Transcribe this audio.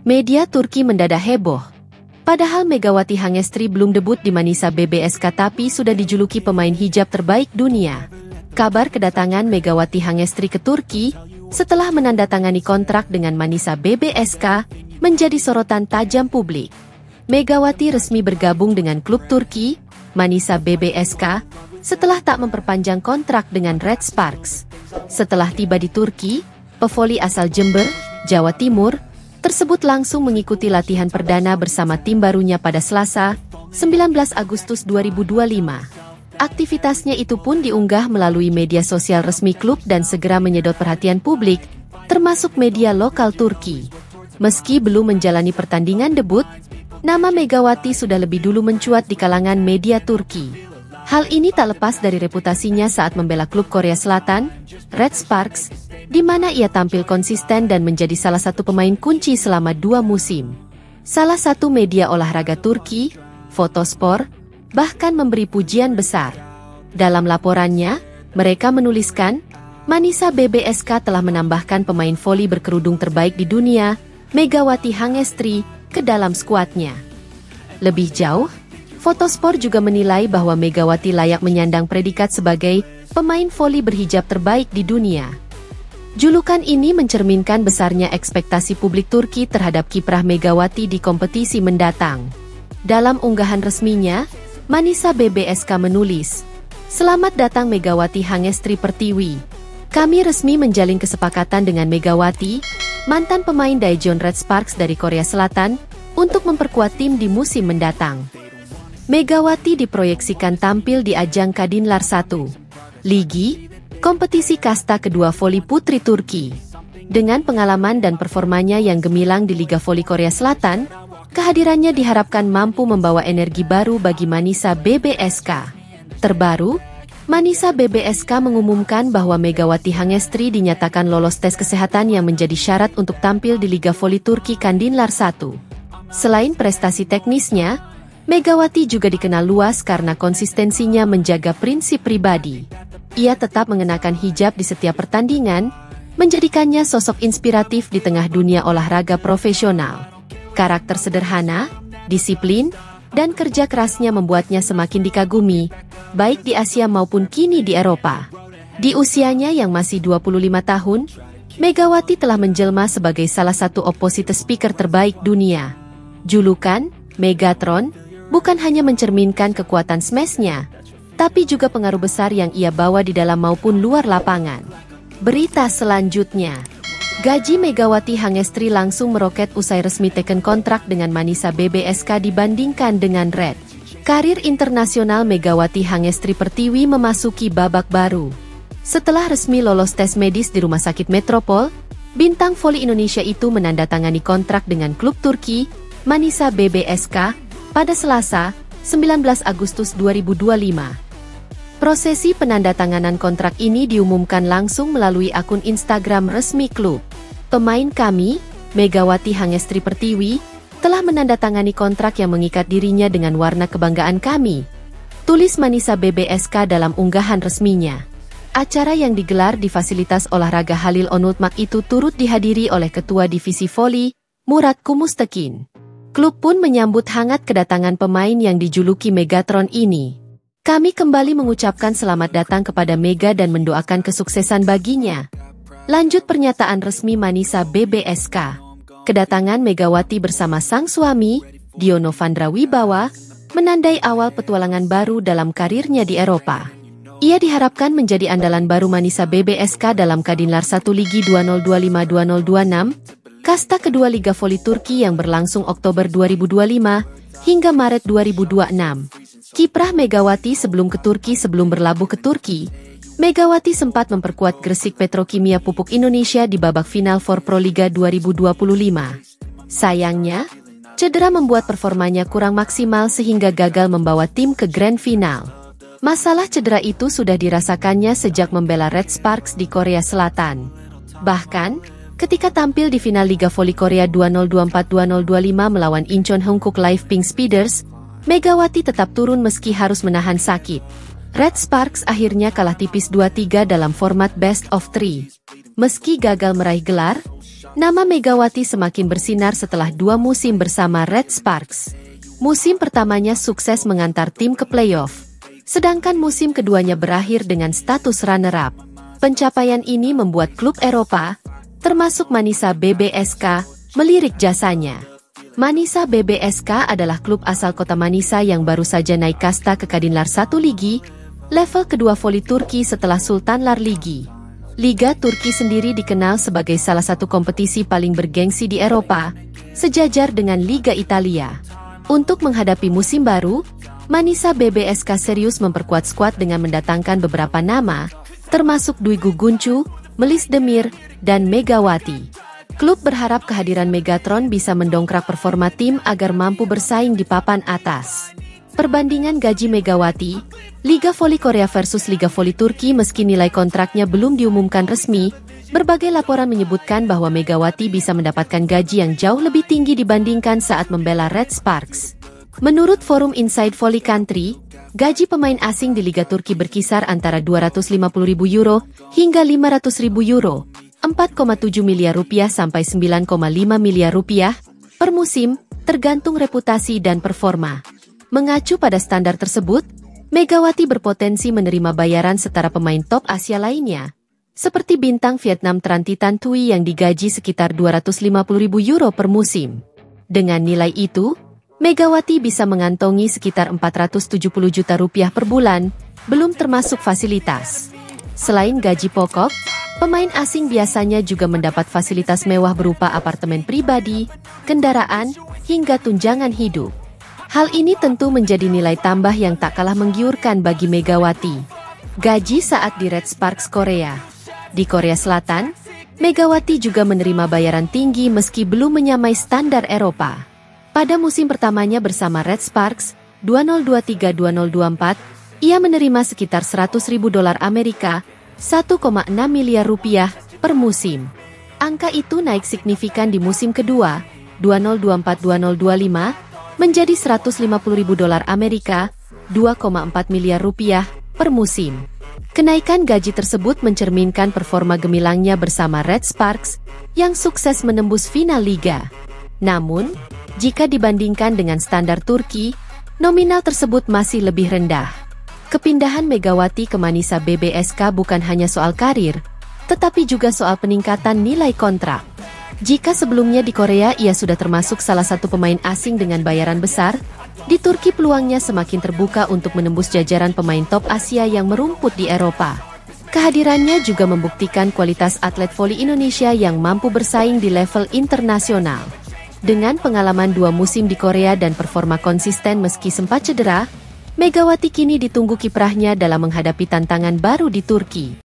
Media Turki mendadak heboh. Padahal Megawati Hangestri belum debut di Manisa BBSK tapi sudah dijuluki pemain hijab terbaik dunia. Kabar kedatangan Megawati Hangestri ke Turki setelah menandatangani kontrak dengan Manisa BBSK menjadi sorotan tajam publik. Megawati resmi bergabung dengan klub Turki, Manisa BBSK, setelah tak memperpanjang kontrak dengan Red Sparks. Setelah tiba di Turki, pevoli asal Jember, Jawa Timur, tersebut langsung mengikuti latihan perdana bersama tim barunya pada Selasa, 19 Agustus 2025. Aktivitasnya itu pun diunggah melalui media sosial resmi klub dan segera menyedot perhatian publik, termasuk media lokal Turki. Meski belum menjalani pertandingan debut, nama Megawati sudah lebih dulu mencuat di kalangan media Turki. Hal ini tak lepas dari reputasinya saat membela klub Korea Selatan, Red Sparks, di mana ia tampil konsisten dan menjadi salah satu pemain kunci selama 2 musim. Salah satu media olahraga Turki, Fotospor, bahkan memberi pujian besar. Dalam laporannya, mereka menuliskan, Manisa BBSK telah menambahkan pemain voli berkerudung terbaik di dunia, Megawati Hangestri, ke dalam skuadnya. Lebih jauh, Fotospor juga menilai bahwa Megawati layak menyandang predikat sebagai pemain voli berhijab terbaik di dunia. Julukan ini mencerminkan besarnya ekspektasi publik Turki terhadap kiprah Megawati di kompetisi mendatang. Dalam unggahan resminya, Manisa BBSK menulis, "Selamat datang Megawati Hangestri Pertiwi. Kami resmi menjalin kesepakatan dengan Megawati, mantan pemain Daejeon Red Sparks dari Korea Selatan, untuk memperkuat tim di musim mendatang." Megawati diproyeksikan tampil di ajang Kadınlar 1 Ligi, kompetisi kasta kedua voli putri Turki. Dengan pengalaman dan performanya yang gemilang di Liga Voli Korea Selatan, kehadirannya diharapkan mampu membawa energi baru bagi Manisa BBSK. Terbaru, Manisa BBSK mengumumkan bahwa Megawati Hangestri dinyatakan lolos tes kesehatan yang menjadi syarat untuk tampil di Liga Voli Turki Kadınlar 1. Selain prestasi teknisnya, Megawati juga dikenal luas karena konsistensinya menjaga prinsip pribadi. Ia tetap mengenakan hijab di setiap pertandingan, menjadikannya sosok inspiratif di tengah dunia olahraga profesional. Karakter sederhana, disiplin, dan kerja kerasnya membuatnya semakin dikagumi, baik di Asia maupun kini di Eropa. Di usianya yang masih 25 tahun, Megawati telah menjelma sebagai salah satu opposite speaker terbaik dunia. Julukan, Megatron, bukan hanya mencerminkan kekuatan smash-nya, tapi juga pengaruh besar yang ia bawa di dalam maupun luar lapangan. Berita selanjutnya, gaji Megawati Hangestri langsung meroket usai resmi teken kontrak dengan Manisa BBSK dibandingkan dengan Red. Karir internasional Megawati Hangestri Pertiwi memasuki babak baru. Setelah resmi lolos tes medis di Rumah Sakit Metropol, bintang voli Indonesia itu menandatangani kontrak dengan klub Turki, Manisa BBSK, pada Selasa, 19 Agustus 2025. Prosesi penandatanganan kontrak ini diumumkan langsung melalui akun Instagram resmi klub. Pemain kami, Megawati Hangestri Pertiwi, telah menandatangani kontrak yang mengikat dirinya dengan warna kebanggaan kami, tulis Manisa BBSK dalam unggahan resminya. Acara yang digelar di fasilitas olahraga Halil Onutmak itu turut dihadiri oleh Ketua Divisi Voli, Murat Kumustekin. Klub pun menyambut hangat kedatangan pemain yang dijuluki Megatron ini. Kami kembali mengucapkan selamat datang kepada Mega dan mendoakan kesuksesan baginya. Lanjut pernyataan resmi Manisa BBSK. Kedatangan Megawati bersama sang suami, Diono Vandra Wibawa, menandai awal petualangan baru dalam karirnya di Eropa. Ia diharapkan menjadi andalan baru Manisa BBSK dalam Kadınlar 1 Ligi 2025-2026, kasta kedua Liga Voli Turki yang berlangsung Oktober 2025 hingga Maret 2026. Kiprah Megawati sebelum ke Turki. Sebelum berlabuh ke Turki, Megawati sempat memperkuat Gresik Petrokimia Pupuk Indonesia di babak final For Pro Liga 2025. Sayangnya, cedera membuat performanya kurang maksimal sehingga gagal membawa tim ke grand final. Masalah cedera itu sudah dirasakannya sejak membela Red Sparks di Korea Selatan. Bahkan, ketika tampil di final Liga Voli Korea 2024-2025 melawan Incheon Hankook Live Pink Speeders, Megawati tetap turun meski harus menahan sakit. Red Sparks akhirnya kalah tipis 2-3 dalam format best of 3. Meski gagal meraih gelar, Nama Megawati semakin bersinar setelah 2 musim bersama Red Sparks. Musim pertamanya sukses mengantar tim ke playoff, sedangkan musim keduanya berakhir dengan status runner-up. Pencapaian ini membuat klub Eropa, termasuk Manisa BBSK, melirik jasanya. Manisa BBSK adalah klub asal kota Manisa yang baru saja naik kasta ke Kadinlar 1 Ligi, level kedua voli Turki setelah Sultanlar Ligi. Liga Turki sendiri dikenal sebagai salah satu kompetisi paling bergengsi di Eropa, sejajar dengan Liga Italia. Untuk menghadapi musim baru, Manisa BBSK serius memperkuat skuad dengan mendatangkan beberapa nama, termasuk Dwi Guguncu, Melis Demir, dan Megawati. Klub berharap kehadiran Megatron bisa mendongkrak performa tim agar mampu bersaing di papan atas. Perbandingan gaji Megawati, Liga Voli Korea versus Liga Voli Turki. Meski nilai kontraknya belum diumumkan resmi, berbagai laporan menyebutkan bahwa Megawati bisa mendapatkan gaji yang jauh lebih tinggi dibandingkan saat membela Red Sparks. Menurut forum Inside Volley Country, gaji pemain asing di Liga Turki berkisar antara 250.000 euro hingga 500.000 euro, 4,7 miliar rupiah sampai 9,5 miliar rupiah per musim, tergantung reputasi dan performa. Mengacu pada standar tersebut, Megawati berpotensi menerima bayaran setara pemain top Asia lainnya, seperti bintang Vietnam Tran Titan Thuy yang digaji sekitar 250.000 euro per musim. Dengan nilai itu, Megawati bisa mengantongi sekitar 470 juta rupiah per bulan, belum termasuk fasilitas. Selain gaji pokok, pemain asing biasanya juga mendapat fasilitas mewah berupa apartemen pribadi, kendaraan, hingga tunjangan hidup. Hal ini tentu menjadi nilai tambah yang tak kalah menggiurkan bagi Megawati. Gaji saat di Red Sparks Korea. Di Korea Selatan, Megawati juga menerima bayaran tinggi meski belum menyamai standar Eropa. Pada musim pertamanya bersama Red Sparks, 2023-2024, ia menerima sekitar 100.000 dolar Amerika, 1,6 miliar rupiah per musim. Angka itu naik signifikan di musim kedua, 2024-2025, menjadi 150.000 dolar Amerika, 2,4 miliar rupiah per musim. Kenaikan gaji tersebut mencerminkan performa gemilangnya bersama Red Sparks yang sukses menembus final liga. Namun, jika dibandingkan dengan standar Turki, nominal tersebut masih lebih rendah. Kepindahan Megawati ke Manisa BBSK bukan hanya soal karir, tetapi juga soal peningkatan nilai kontrak. Jika sebelumnya di Korea ia sudah termasuk salah satu pemain asing dengan bayaran besar, di Turki peluangnya semakin terbuka untuk menembus jajaran pemain top Asia yang merumput di Eropa. Kehadirannya juga membuktikan kualitas atlet voli Indonesia yang mampu bersaing di level internasional. Dengan pengalaman 2 musim di Korea dan performa konsisten meski sempat cedera, Megawati kini ditunggu kiprahnya dalam menghadapi tantangan baru di Turki.